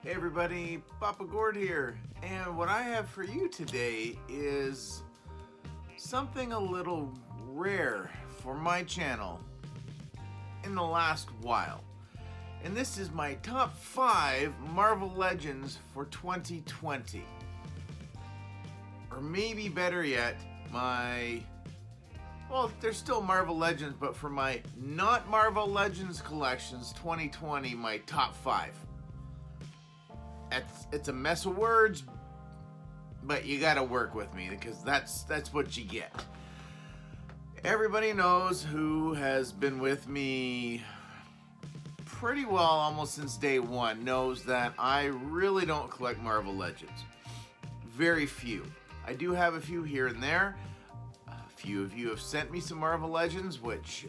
Hey everybody, Papa Gord here, and what I have for you today is something a little rare for my channel in the last while. And this is my top 5 Marvel Legends for 2020. Or maybe better yet, well, there's still Marvel Legends, but for my not Marvel Legends collections 2020, my top 5. It's a mess of words, but you gotta work with me because that's what you get. Everybody knows who has been with me pretty well almost since day one knows that I really don't collect Marvel Legends. Very few. I do have a few here and there. A few of you have sent me some Marvel Legends, which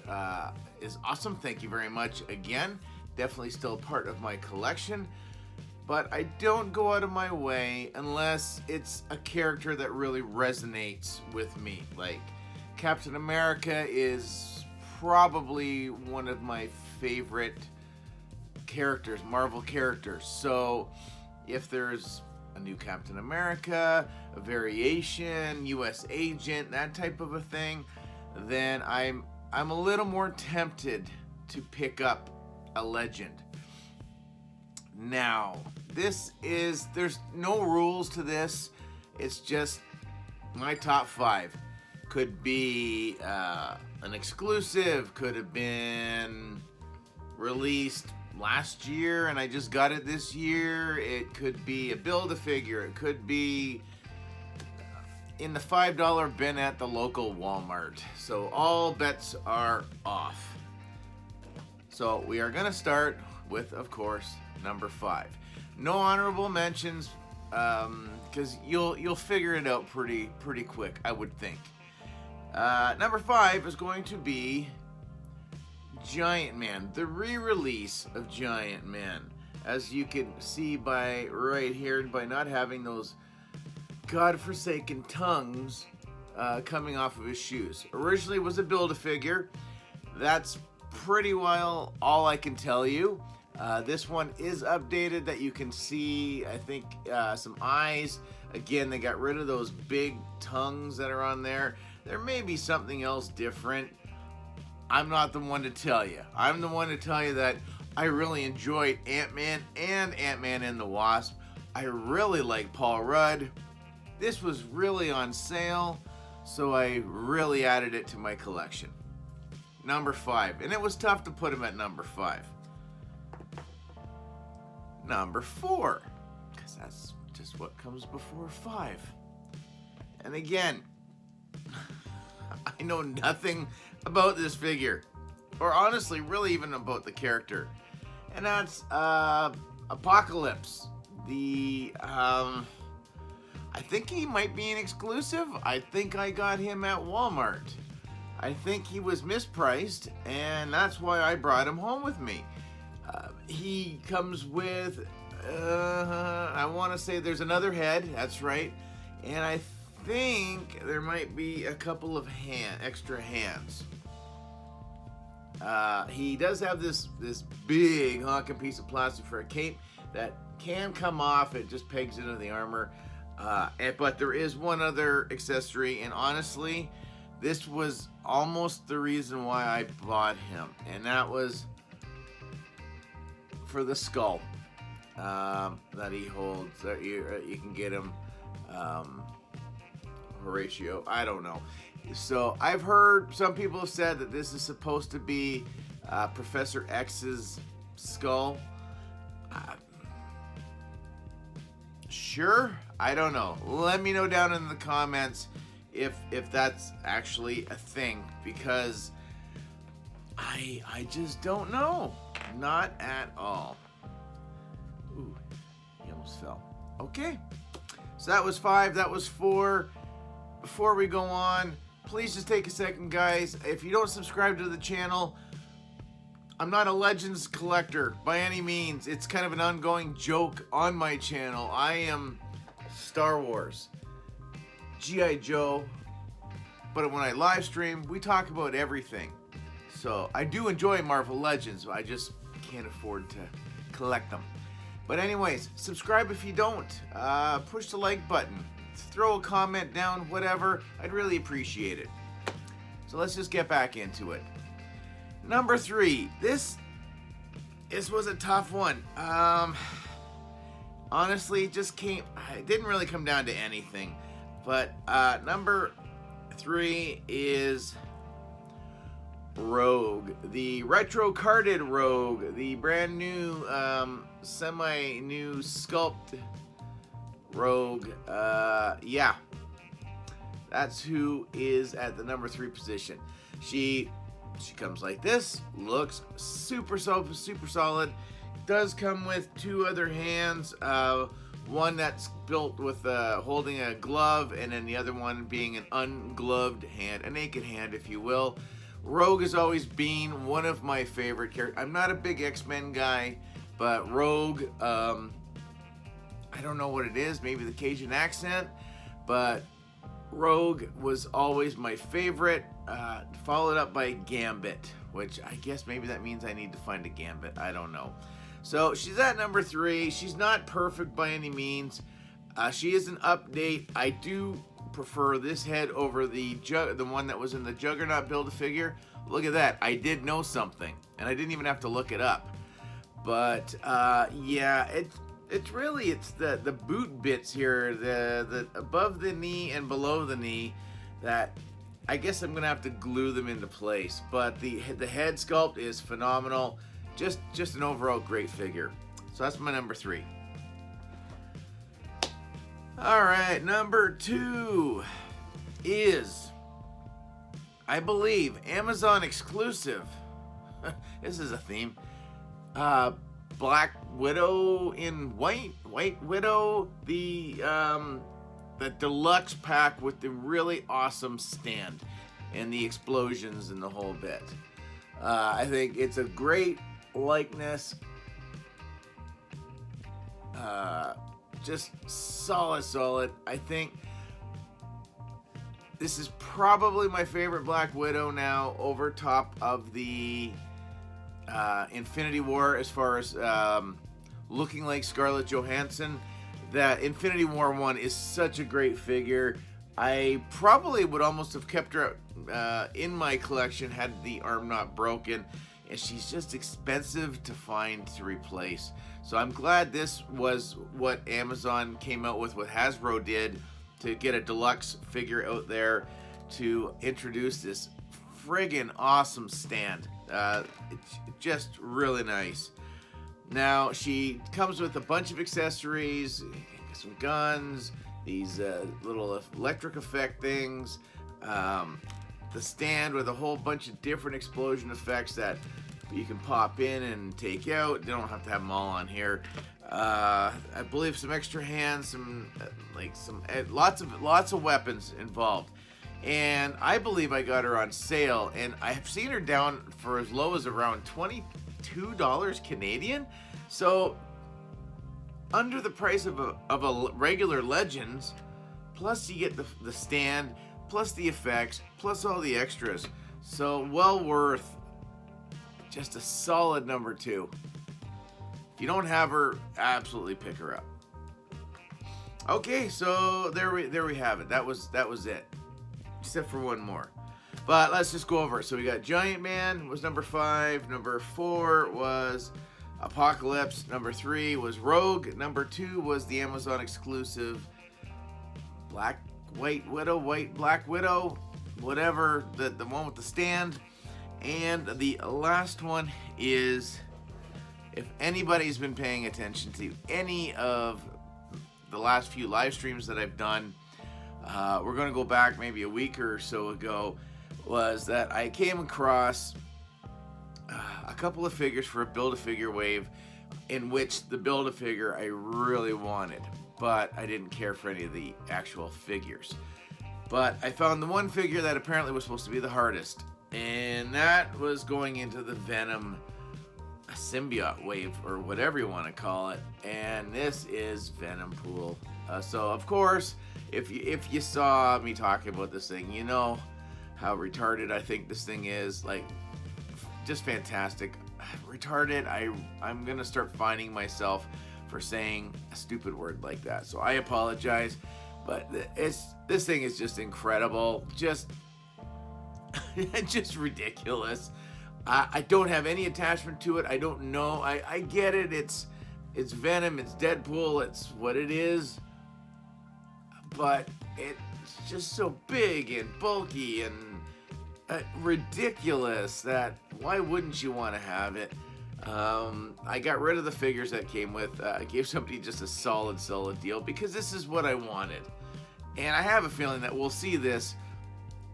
is awesome. Thank you very much again. Definitely still part of my collection. But I don't go out of my way unless it's a character that really resonates with me. Like Captain America is probably one of my favorite characters, Marvel characters. So if there's a new Captain America, a variation, US agent, that type of a thing, then I'm a little more tempted to pick up a legend. Now, there's no rules to this. It's just my top 5. Could be an exclusive, could have been released last year and I just got it this year. It could be a Build-A-Figure. It could be in the $5 bin at the local Walmart. So all bets are off. So we are gonna start with, of course, number 5. No honorable mentions, because you'll figure it out pretty quick, I would think. Number 5 is going to be Giant Man, the re-release of Giant Man. As you can see by right here, by not having those godforsaken tongues coming off of his shoes. Originally was a Build-A-Figure. That's pretty well all I can tell you. This one is updated that you can see, I think, some eyes. Again, they got rid of those big tongues that are on there. There may be something else different. I'm not the one to tell you. I'm the one to tell you that I really enjoyed Ant-Man and Ant-Man and the Wasp. I really like Paul Rudd. This was really on sale, so I really added it to my collection. Number 5, and it was tough to put him at number 5. Number 4, because that's just what comes before 5. And again, I know nothing about this figure, or honestly, really even about the character. And that's Apocalypse. I think he might be an exclusive. I think I got him at Walmart. I think he was mispriced, and that's why I brought him home with me. He comes with, I want to say there's another head, that's right, and I think there might be a couple of extra hands. He does have this big honking piece of plastic for a cape that can come off. It just pegs into the armor. But there is one other accessory, and honestly, this was almost the reason why I bought him, and that was for the skull that he holds. That you can get him Horatio. I don't know. So I've heard some people have said that this is supposed to be Professor X's skull. Sure, I don't know. Let me know down in the comments if that's actually a thing, because I just don't know. Not at all. Ooh, he almost fell. Okay, so that was 5. That was 4. Before we go on, please just take a second, guys. If you don't subscribe to the channel, I'm not a Legends collector by any means. It's kind of an ongoing joke on my channel. I am Star Wars, G.I. Joe, but when I live stream, we talk about everything. So I do enjoy Marvel Legends, but I just can't afford to collect them. But anyways, subscribe if you don't. Push the like button. Throw a comment down, whatever. I'd really appreciate it. So let's just get back into it. Number 3. This was a tough one. Honestly, it didn't really come down to anything. But number 3 is Rogue, the retro carded Rogue, the brand new semi-new sculpt Rogue. Yeah, that's who is at the number 3 position. She comes like this, looks super solid. Does come with 2 other hands, one that's built with holding a glove, and then the other one being an ungloved hand, a naked hand, if you will. Rogue has always been one of my favorite characters. I'm not a big X-Men guy, but Rogue, I don't know what it is, maybe the Cajun accent, but Rogue was always my favorite, followed up by Gambit, which I guess maybe that means I need to find a Gambit. I don't know. So she's at number 3. She's not perfect by any means. She is an update. I do prefer this head over the one that was in the Juggernaut Build-A-Figure. Look at that. I did know something, and I didn't even have to look it up. But yeah, it's the boot bits here, the above the knee and below the knee, that I guess I'm gonna have to glue them into place. But the head sculpt is phenomenal. Just an overall great figure. So that's my number 3. All right, number 2 is, I believe, Amazon exclusive. This is a theme. Black Widow in white Widow, the deluxe pack with the really awesome stand and the explosions and the whole bit. I think it's a great likeness. Just solid. I think this is probably my favorite Black Widow now, over top of the Infinity War, as far as looking like Scarlett Johansson. That Infinity War one is such a great figure. I probably would almost have kept her in my collection had the arm not broken, and she's just expensive to find to replace. So I'm glad this was what Amazon came out with, what Hasbro did, to get a deluxe figure out there to introduce this friggin' awesome stand. It's just really nice. Now, she comes with a bunch of accessories, some guns, these little electric effect things, the stand with a whole bunch of different explosion effects that you can pop in and take out. You don't have to have them all on here. I believe some extra hands, lots of weapons involved. And I believe I got her on sale, and I've seen her down for as low as around $22 Canadian. So under the price of a regular Legends, plus you get the stand, plus the effects, plus all the extras. So well worth just a solid number 2. If you don't have her, absolutely pick her up. Okay, so there we have it. That was it. Except for one more. But let's just go over it. So we got Giant Man was number 5. Number 4 was Apocalypse. Number 3 was Rogue. Number 2 was the Amazon exclusive Black Widow, whatever, the one with the stand. And the last one is, if anybody's been paying attention to any of the last few live streams that I've done, we're going to go back maybe a week or so ago, was that I came across a couple of figures for a Build-A-Figure wave, in which the Build-A-Figure I really wanted, but I didn't care for any of the actual figures. But I found the one figure that apparently was supposed to be the hardest, and that was going into the Venom symbiote wave, or whatever you want to call it. And this is Venom Pool. So of course, if you saw me talking about this thing, you know how retarded I think this thing is. Like, just fantastic. Retarded. I'm gonna start finding myself for saying a stupid word like that. So I apologize, but this thing is just incredible, just just ridiculous. I don't have any attachment to it. I don't know. I get it. It's Venom. It's Deadpool. It's what it is. But it's just so big and bulky and ridiculous that why wouldn't you want to have it? I got rid of the figures that came with. I gave somebody just a solid deal because this is what I wanted. And I have a feeling that we'll see this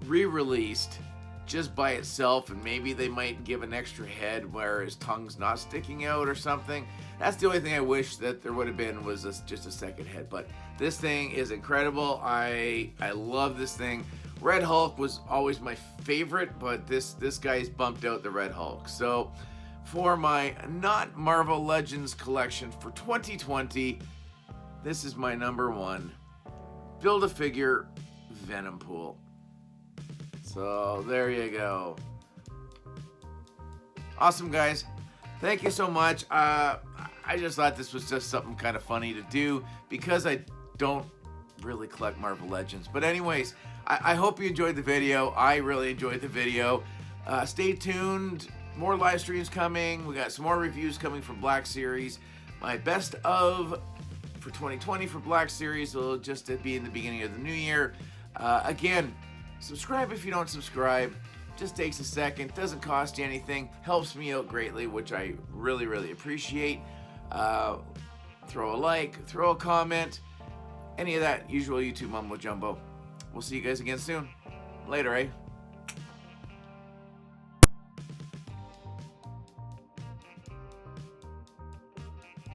re-released just by itself, and maybe they might give an extra head where his tongue's not sticking out or something. That's the only thing I wish that there would have been, was just a second head. But this thing is incredible. I love this thing. Red Hulk was always my favorite, but this guy's bumped out the Red Hulk. So for my not Marvel Legends collection for 2020, this is my number one Build-A-Figure Venom pool. So there you go. Awesome, guys. Thank you so much. I just thought this was just something kind of funny to do because I don't really collect Marvel Legends. But anyways, I hope you enjoyed the video. I really enjoyed the video. Stay tuned. More live streams coming. We got some more reviews coming from Black Series. My best of for 2020 for Black Series will just be in the beginning of the new year. Again, subscribe if you don't subscribe. Just takes a second, doesn't cost you anything, helps me out greatly, which I really appreciate. Throw a like, throw a comment, any of that usual YouTube mumbo jumbo. We'll see you guys again soon. Later, eh?